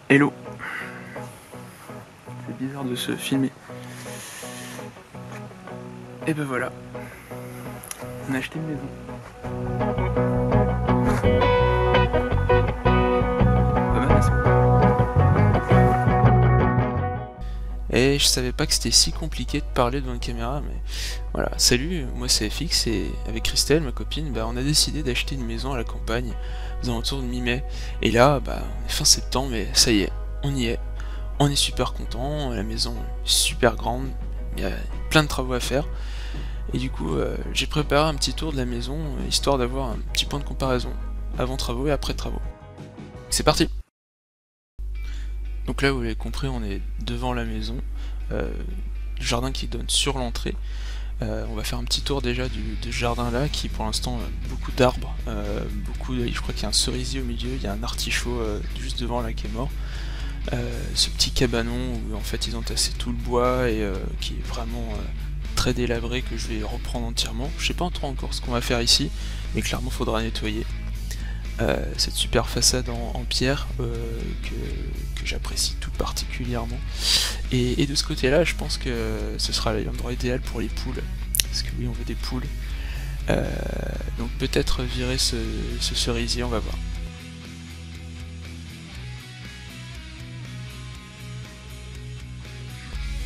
Hello. C'est bizarre de se filmer. Et ben voilà. On a acheté une maison. Pas mal, n'est-ce pas? Et je savais pas que c'était si compliqué de parler devant une caméra, mais voilà. Salut, moi c'est FX et avec Christelle, ma copine, on a décidé d'acheter une maison à la campagne aux alentours de mi-mai. Et là, on est fin septembre, mais ça y est, on y est. On est super content, la maison est super grande, il y a plein de travaux à faire. Et du coup, j'ai préparé un petit tour de la maison, histoire d'avoir un petit point de comparaison, avant travaux et après travaux. C'est parti! Donc là, vous l'avez compris, on est devant la maison, du jardin qui donne sur l'entrée. On va faire un petit tour déjà de jardin là, qui pour l'instant beaucoup d'arbres, je crois qu'il y a un cerisier au milieu, il y a un artichaut juste devant là qui est mort. Ce petit cabanon où en fait ils ont tassé tout le bois et qui est vraiment très délabré, que je vais reprendre entièrement. Je sais pas trop encore ce qu'on va faire ici, mais clairement faudra nettoyer. Cette super façade en pierre que j'apprécie tout particulièrement. Et de ce côté là, je pense que ce sera l'endroit idéal pour les poules, parce que oui, on veut des poules. Donc peut-être virer ce cerisier, on va voir.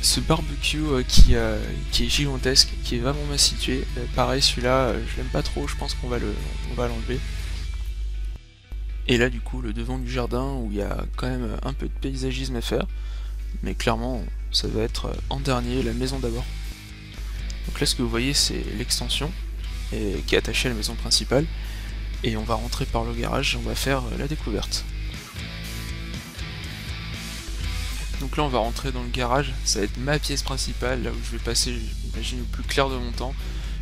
Ce barbecue qui est gigantesque, qui est vraiment mal situé, pareil celui-là je l'aime pas trop, je pense qu'on va l'enlever. Et là du coup le devant du jardin où il y a quand même un peu de paysagisme à faire, mais clairement ça va être en dernier, la maison d'abord. Donc là ce que vous voyez c'est l'extension qui est attachée à la maison principale, et on va rentrer par le garage et on va faire la découverte. Donc là on va rentrer dans le garage, ça va être ma pièce principale, là où je vais passer, j'imagine, le plus clair de mon temps.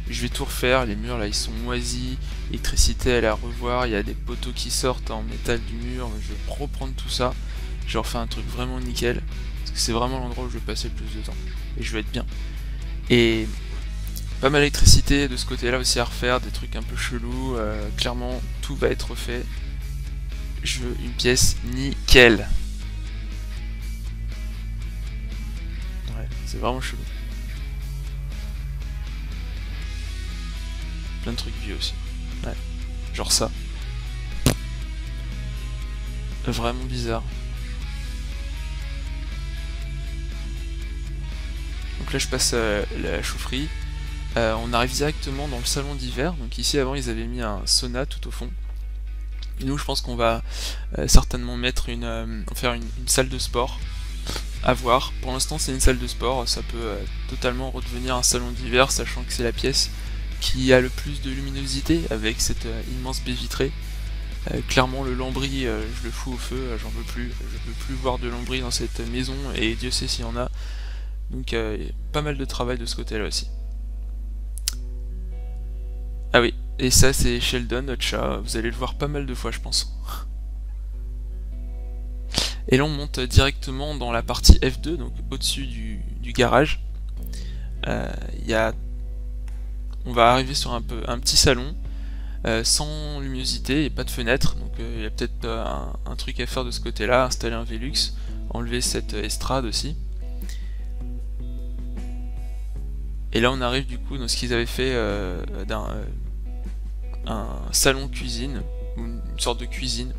Je vais tout refaire, les murs là ils sont moisis, l'électricité elle est à revoir, il y a des poteaux qui sortent en métal du mur, je vais reprendre tout ça, je vais refaire un truc vraiment nickel, parce que c'est vraiment l'endroit où je vais passer le plus de temps, et je vais être bien. Et pas mal d'électricité de ce côté là aussi à refaire, des trucs un peu chelous, clairement tout va être refait. Je veux une pièce nickel. C'est vraiment chelou. Plein de trucs vieux aussi. Ouais. Genre ça. Vraiment bizarre. Donc là je passe la chaufferie. On arrive directement dans le salon d'hiver. Donc ici avant ils avaient mis un sauna tout au fond. Et nous je pense qu'on va certainement mettre faire une salle de sport. À voir. Pour l'instant c'est une salle de sport, ça peut totalement redevenir un salon d'hiver, sachant que c'est la pièce qui a le plus de luminosité avec cette immense baie vitrée. Clairement le lambris, je le fous au feu, j'en veux plus, je peux plus voir de lambris dans cette maison, et Dieu sait s'il y en a. Donc pas mal de travail de ce côté là aussi. Ah oui, et ça c'est Sheldon, notre chat, vous allez le voir pas mal de fois je pense. Et là on monte directement dans la partie F2, donc au-dessus du garage. On va arriver sur un petit salon, sans luminosité et pas de fenêtre, donc il y a peut-être un truc à faire de ce côté-là, installer un Velux, enlever cette estrade aussi. Et là on arrive du coup dans ce qu'ils avaient fait un salon cuisine, ou une sorte de cuisine,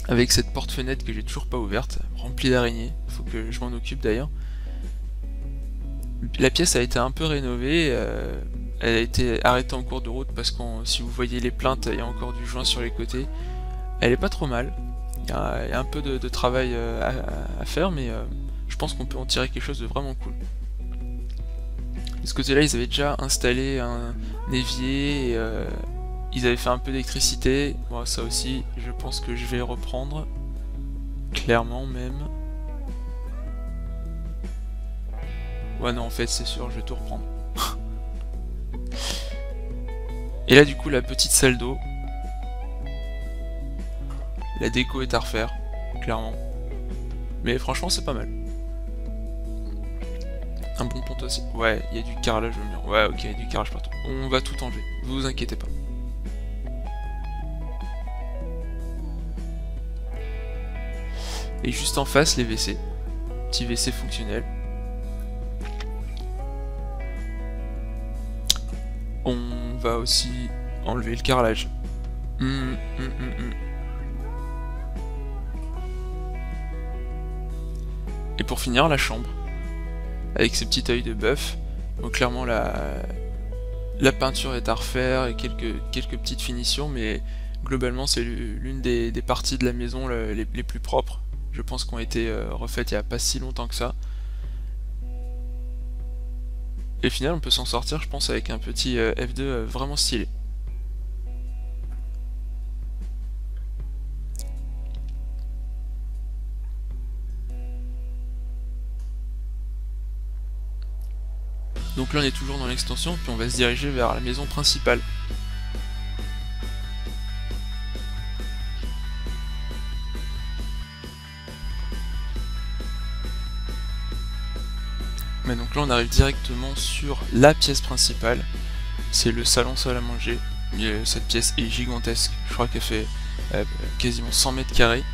avec cette porte-fenêtre que j'ai toujours pas ouverte, remplie d'araignées, faut que je m'en occupe d'ailleurs. La pièce a été un peu rénovée, elle a été arrêtée en cours de route parce que si vous voyez les plaintes, il y a encore du joint sur les côtés. Elle est pas trop mal, il y a un peu de travail à faire, mais je pense qu'on peut en tirer quelque chose de vraiment cool. De ce côté là ils avaient déjà installé un évier, et, ils avaient fait un peu d'électricité, bon, ça aussi je pense que je vais reprendre, clairement même. Ouais non en fait c'est sûr, je vais tout reprendre. Et là du coup la petite salle d'eau, la déco est à refaire, clairement. Mais franchement c'est pas mal. Un bon pont aussi. Ouais, il y a du carrelage au mur. Ouais, ok, il y a du carrelage partout. On va tout enlever, vous inquiétez pas. Et juste en face, les WC. Petit WC fonctionnel. On va aussi enlever le carrelage. Et pour finir, la chambre. Avec ses petits œils de bœuf. Donc clairement la peinture est à refaire et quelques petites finitions, mais globalement c'est l'une des parties de la maison les plus propres. Je pense qu'ont été refaites il n'y a pas si longtemps que ça. Et au final on peut s'en sortir je pense avec un petit F2 vraiment stylé. Donc là on est toujours dans l'extension, puis on va se diriger vers la maison principale. Mais donc là on arrive directement sur la pièce principale, c'est le salon salle à manger. Cette pièce est gigantesque, je crois qu'elle fait quasiment 100 mètres carrés.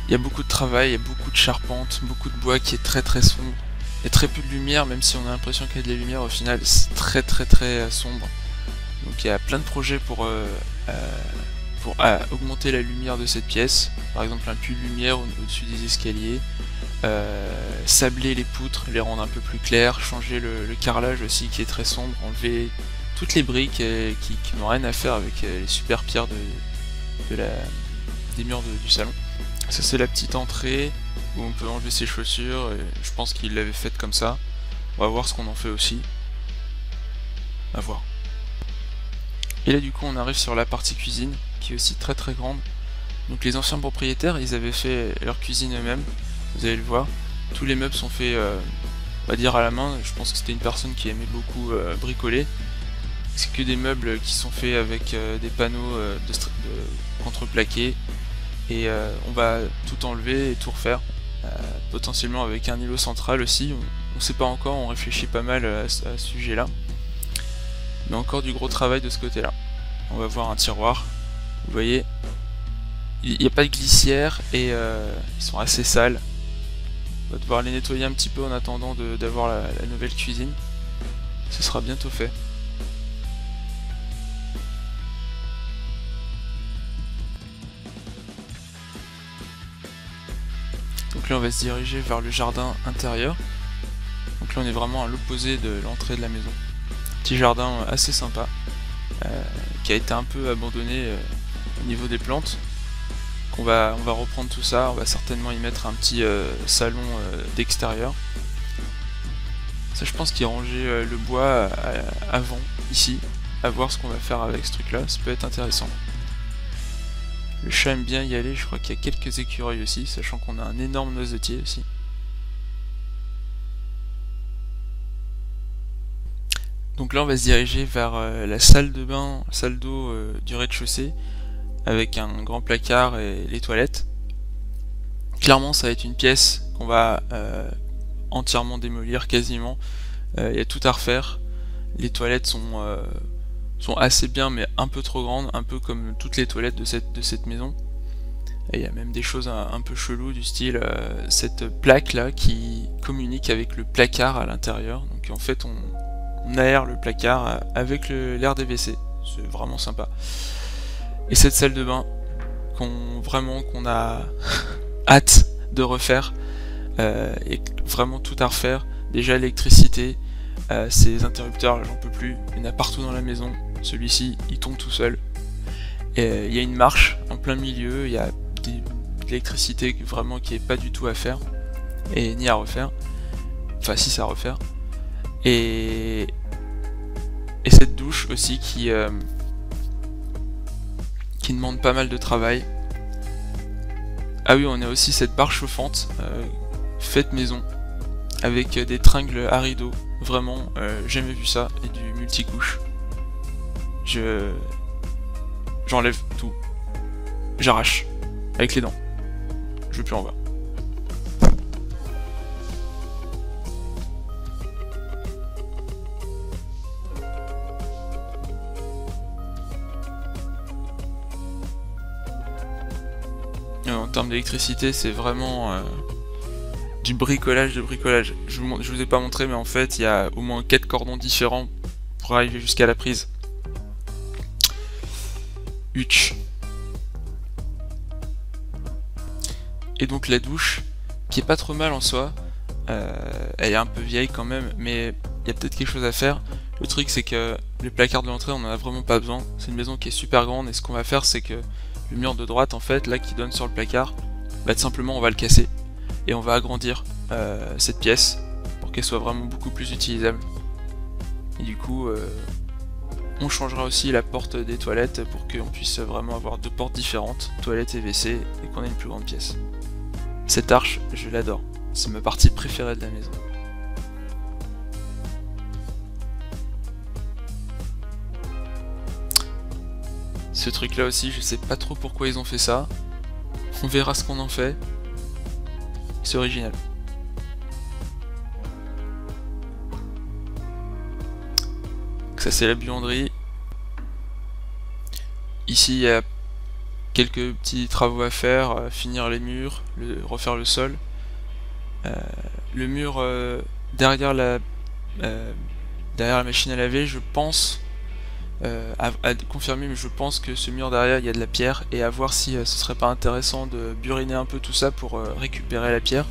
Il y a beaucoup de travail, il y a beaucoup de charpente, beaucoup de bois qui est très sombre. Il y a très peu de lumière, même si on a l'impression qu'il y a de la lumière, au final c'est très sombre. Donc il y a plein de projets pour augmenter la lumière de cette pièce. Par exemple un puits de lumière au-dessus des escaliers. Sabler les poutres, les rendre un peu plus claires, changer le carrelage aussi qui est très sombre, enlever toutes les briques qui n'ont rien à faire avec les super pierres des murs du salon. Ça c'est la petite entrée où on peut enlever ses chaussures, et je pense qu'il l'avait faite comme ça. On va voir ce qu'on en fait aussi. À voir. Et là du coup on arrive sur la partie cuisine qui est aussi très grande. Donc les anciens propriétaires ils avaient fait leur cuisine eux-mêmes. Vous allez le voir, tous les meubles sont faits, on va dire à la main. Je pense que c'était une personne qui aimait beaucoup bricoler. C'est que des meubles qui sont faits avec des panneaux contreplaqués. Et on va tout enlever et tout refaire. Potentiellement avec un îlot central aussi. On sait pas encore, on réfléchit pas mal à ce sujet-là. Mais encore du gros travail de ce côté-là. On va voir un tiroir. Vous voyez, il n'y a pas de glissière et ils sont assez sales. On va devoir les nettoyer un petit peu en attendant d'avoir la nouvelle cuisine. Ce sera bientôt fait. Donc là on va se diriger vers le jardin intérieur. Donc là on est vraiment à l'opposé de l'entrée de la maison. Petit jardin assez sympa, qui a été un peu abandonné au niveau des plantes. On va reprendre tout ça, on va certainement y mettre un petit salon d'extérieur. Ça je pense qu'il rangeait le bois avant, ici. À voir ce qu'on va faire avec ce truc là, ça peut être intéressant. Le chat aime bien y aller, je crois qu'il y a quelques écureuils aussi, sachant qu'on a un énorme noisetier aussi. Donc là on va se diriger vers la salle de bain, salle d'eau du rez-de-chaussée, avec un grand placard et les toilettes. Clairement ça va être une pièce qu'on va entièrement démolir quasiment. Il y a tout à refaire. Les toilettes sont assez bien mais un peu trop grandes, un peu comme toutes les toilettes de cette maison. Et il y a même des choses un peu cheloues du style cette plaque là qui communique avec le placard à l'intérieur. Donc en fait on aère le placard avec l'air des WC. C'est vraiment sympa. Et cette salle de bain qu'on a hâte de refaire, et vraiment tout à refaire. Déjà l'électricité, ces interrupteurs, j'en peux plus, il y en a partout dans la maison. Celui-ci il tombe tout seul. Et il y a une marche en plein milieu, il y a de l'électricité vraiment qui est pas du tout à faire et ni à refaire. Enfin si, c'est à refaire. Et cette douche aussi qui demande pas mal de travail. Ah oui, on a aussi cette barre chauffante faite maison avec des tringles à rideaux. Vraiment, jamais vu ça, et du multicouche. J'enlève tout. J'arrache avec les dents. Je veux plus en voir. En termes d'électricité, c'est vraiment du bricolage de bricolage. Je vous ai pas montré, mais en fait, il y a au moins 4 cordons différents pour arriver jusqu'à la prise. Huch. Et donc la douche, qui est pas trop mal en soi, elle est un peu vieille quand même, mais il y a peut-être quelque chose à faire. Le truc c'est que les placards de l'entrée on en a vraiment pas besoin, c'est une maison qui est super grande et ce qu'on va faire c'est que le mur de droite en fait, là qui donne sur le placard, bah tout simplement on va le casser et on va agrandir cette pièce pour qu'elle soit vraiment beaucoup plus utilisable. Et du coup on changera aussi la porte des toilettes pour qu'on puisse vraiment avoir 2 portes différentes, toilettes et WC, et qu'on ait une plus grande pièce. Cette arche, je l'adore. C'est ma partie préférée de la maison. Ce truc là aussi, je sais pas trop pourquoi ils ont fait ça. On verra ce qu'on en fait. C'est original. Donc ça c'est la buanderie. Ici il y a quelques petits travaux à faire, finir les murs, refaire le sol. Le mur derrière la machine à laver, je pense, à confirmer, mais je pense que ce mur derrière il y a de la pierre, et à voir si ce serait pas intéressant de buriner un peu tout ça pour récupérer la pierre.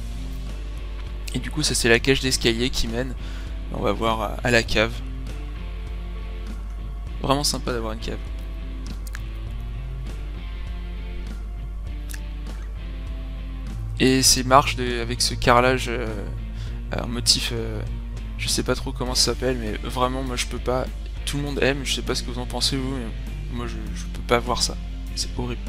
Et du coup ça c'est la cage d'escalier qui mène, on va voir à la cave. Vraiment sympa d'avoir une cave. Et ces marches avec ce carrelage un motif, je sais pas trop comment ça s'appelle, mais vraiment moi je peux pas. Tout le monde aime, je sais pas ce que vous en pensez vous, mais moi je peux pas voir ça. C'est horrible.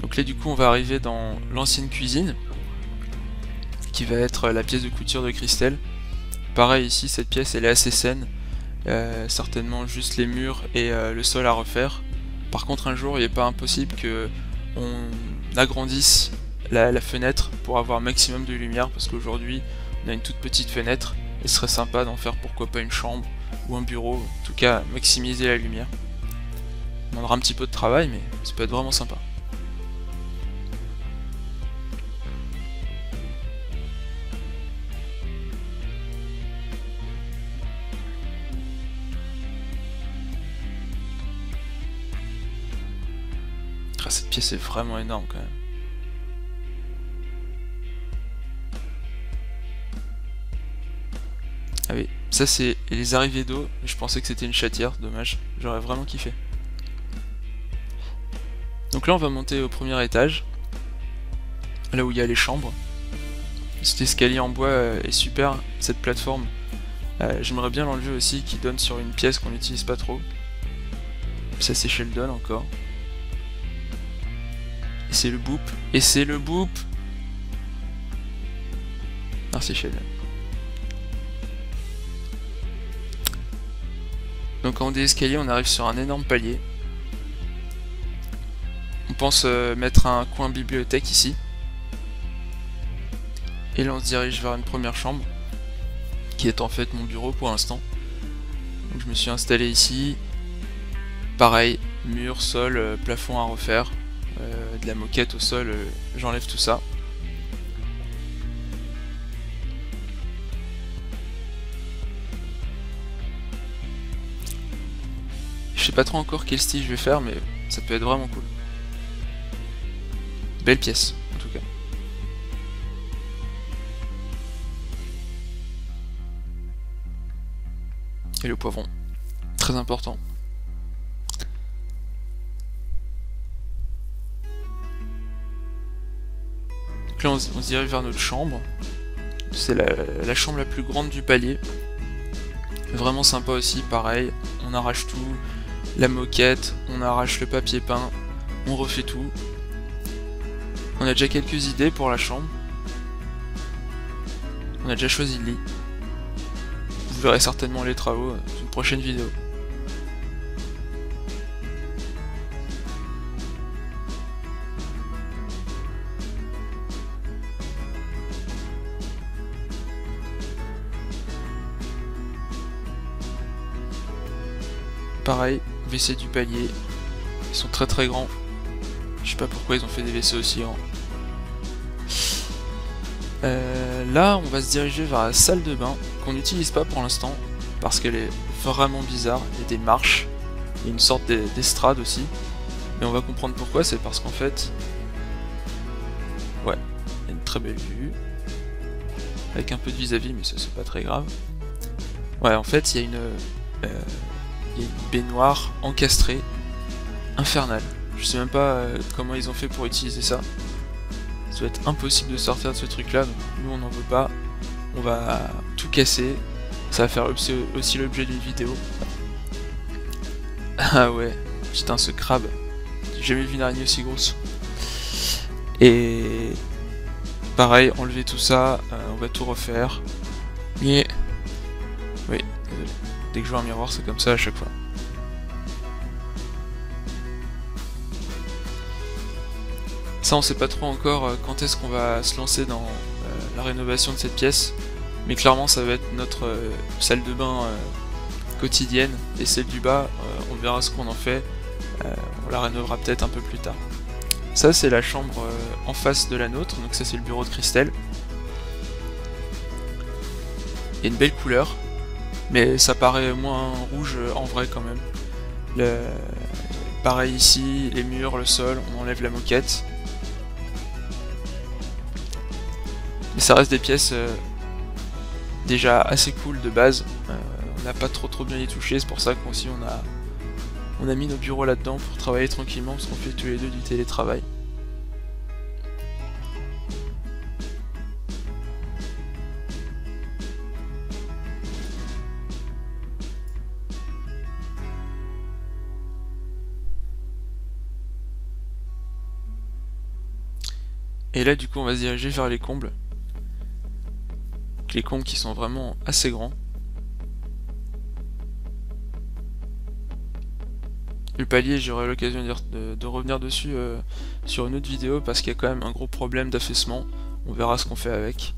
Donc là du coup on va arriver dans l'ancienne cuisine, qui va être la pièce de couture de Christelle. Pareil ici, cette pièce elle est assez saine, certainement juste les murs et le sol à refaire. Par contre un jour il n'est pas impossible que on agrandisse la fenêtre pour avoir un maximum de lumière, parce qu'aujourd'hui on a une toute petite fenêtre et ce serait sympa d'en faire pourquoi pas une chambre ou un bureau, en tout cas maximiser la lumière. On demandera un petit peu de travail mais ça peut être vraiment sympa. Cette pièce est vraiment énorme quand même. Ah oui, ça c'est les arrivées d'eau. Je pensais que c'était une chatière, dommage. J'aurais vraiment kiffé. Donc là on va monter au premier étage, là où il y a les chambres. Cet escalier en bois est super, cette plateforme. J'aimerais bien l'enlever aussi, qui donne sur une pièce qu'on n'utilise pas trop. Ça c'est Sheldon encore. Et c'est le boop. Et c'est le boop. Merci Sheldon. Donc en haut des escaliers, on arrive sur un énorme palier. On pense mettre un coin bibliothèque ici. Et là on se dirige vers une première chambre, qui est en fait mon bureau pour l'instant. Donc je me suis installé ici. Pareil, mur, sol, plafond à refaire. De la moquette au sol, j'enlève tout ça. Je sais pas trop encore quel style je vais faire, mais ça peut être vraiment cool. Belle pièce, en tout cas. Et le poivron, très important. Donc là on se dirige vers notre chambre. C'est la chambre la plus grande du palier. Vraiment sympa aussi, pareil. On arrache tout, la moquette, on arrache le papier peint, on refait tout. On a déjà quelques idées pour la chambre. On a déjà choisi le lit. Vous verrez certainement les travaux dans une prochaine vidéo. Pareil, WC du palier. Ils sont très très grands. Je sais pas pourquoi ils ont fait des WC aussi grands. Là, on va se diriger vers la salle de bain, qu'on n'utilise pas pour l'instant, parce qu'elle est vraiment bizarre. Il y a des marches, il y a une sorte d'estrade aussi. Et on va comprendre pourquoi, c'est parce qu'en fait... Ouais, il y a une très belle vue. Avec un peu de vis-à-vis, mais ça c'est pas très grave. Ouais, en fait, il y a une baignoire encastrée, infernale. Je sais même pas comment ils ont fait pour utiliser ça. Ça doit être impossible de sortir de ce truc là, donc nous on n'en veut pas. On va tout casser. Ça va faire aussi l'objet d'une vidéo. Ah ouais, putain ce crabe. J'ai jamais vu une araignée aussi grosse. Et pareil, enlever tout ça, on va tout refaire. Mais oui, désolé. Dès que je vois un miroir, c'est comme ça à chaque fois. Ça, on sait pas trop encore quand est-ce qu'on va se lancer dans la rénovation de cette pièce. Mais clairement, ça va être notre salle de bain quotidienne. Et celle du bas, on verra ce qu'on en fait. On la rénovera peut-être un peu plus tard. Ça, c'est la chambre en face de la nôtre. Donc ça, c'est le bureau de Christelle. Il y a une belle couleur. Mais ça paraît moins rouge en vrai quand même. Pareil ici, les murs, le sol, on enlève la moquette. Mais ça reste des pièces déjà assez cool de base. On n'a pas trop bien y touché, c'est pour ça qu'aussi on a mis nos bureaux là-dedans pour travailler tranquillement, parce qu'on fait tous les deux du télétravail. Et là du coup on va se diriger vers les combles. Les combles qui sont vraiment assez grands. Le palier, j'aurai l'occasion de revenir dessus sur une autre vidéo parce qu'il y a quand même un gros problème d'affaissement. On verra ce qu'on fait avec.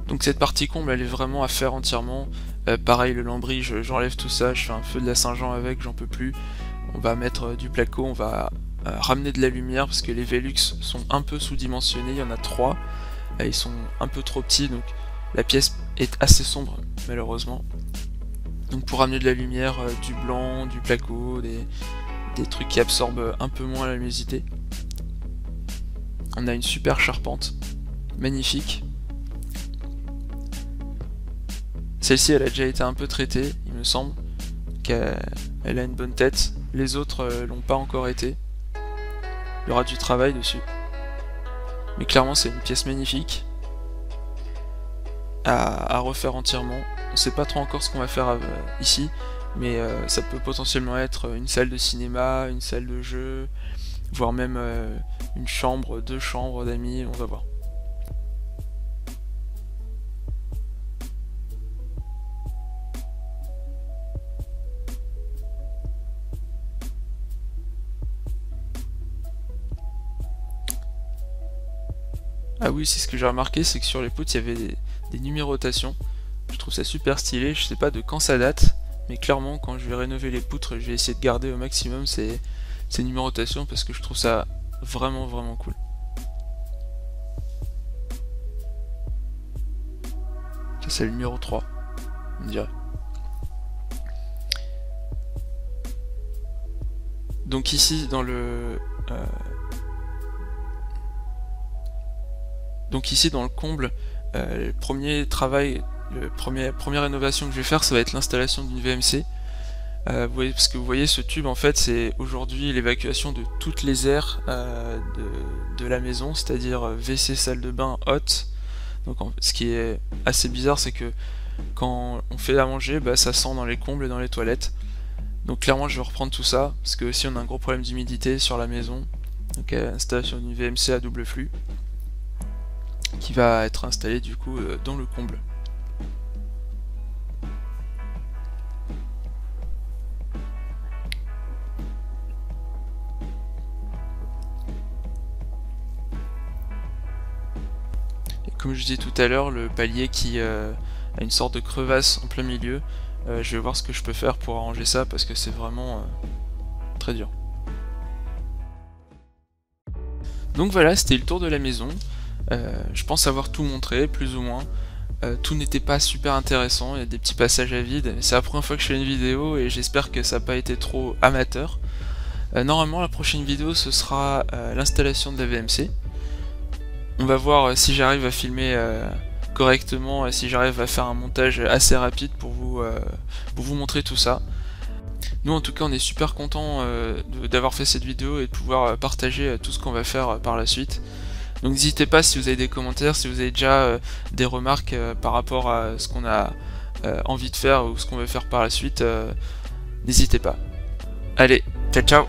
Donc cette partie comble elle est vraiment à faire entièrement. Pareil le lambris, j'enlève tout ça, je fais un feu de la Saint-Jean avec, j'en peux plus. On va mettre du placo, on va ramener de la lumière parce que les Velux sont un peu sous-dimensionnés, il y en a 3. Ils sont un peu trop petits donc la pièce est assez sombre malheureusement. Donc pour ramener de la lumière, du blanc, du placo, des trucs qui absorbent un peu moins la luminosité. On a une super charpente, magnifique. Celle-ci elle a déjà été un peu traitée, il me semble, qu'elle a une bonne tête. Les autres l'ont pas encore été. Il y aura du travail dessus. Mais clairement c'est une pièce magnifique à refaire entièrement. On sait pas trop encore ce qu'on va faire ici, mais ça peut potentiellement être une salle de cinéma, une salle de jeu, voire même une chambre, 2 chambres d'amis, on va voir. Ah oui, c'est ce que j'ai remarqué, c'est que sur les poutres il y avait des numérotations. Je trouve ça super stylé, je sais pas de quand ça date, mais clairement quand je vais rénover les poutres, je vais essayer de garder au maximum ces numérotations parce que je trouve ça vraiment cool. Ça c'est le numéro 3, on dirait. Donc ici dans le... Donc ici dans le comble, le premier travail, première rénovation que je vais faire, ça va être l'installation d'une VMC. Vous voyez, parce que vous voyez ce tube en fait c'est aujourd'hui l'évacuation de toutes les aires de la maison, c'est-à-dire WC, salle de bain, hotte. Donc ce qui est assez bizarre c'est que quand on fait à manger, bah, ça sent dans les combles et dans les toilettes. Donc clairement je vais reprendre tout ça, parce que aussi on a un gros problème d'humidité sur la maison. Donc installation d'une VMC à double flux qui va être installée du coup dans le comble. Et comme je disais tout à l'heure, le palier qui a une sorte de crevasse en plein milieu, je vais voir ce que je peux faire pour arranger ça parce que c'est vraiment très dur. Donc voilà, c'était le tour de la maison. Je pense avoir tout montré, plus ou moins. Tout n'était pas super intéressant, il y a des petits passages à vide. C'est la première fois que je fais une vidéo et j'espère que ça n'a pas été trop amateur. Normalement, la prochaine vidéo, ce sera l'installation de la VMC. On va voir si j'arrive à filmer correctement, si j'arrive à faire un montage assez rapide pour vous montrer tout ça. Nous en tout cas on est super content d'avoir fait cette vidéo et de pouvoir partager tout ce qu'on va faire par la suite. Donc n'hésitez pas si vous avez des commentaires, si vous avez déjà des remarques par rapport à ce qu'on a envie de faire ou ce qu'on veut faire par la suite, n'hésitez pas. Allez, ciao ciao.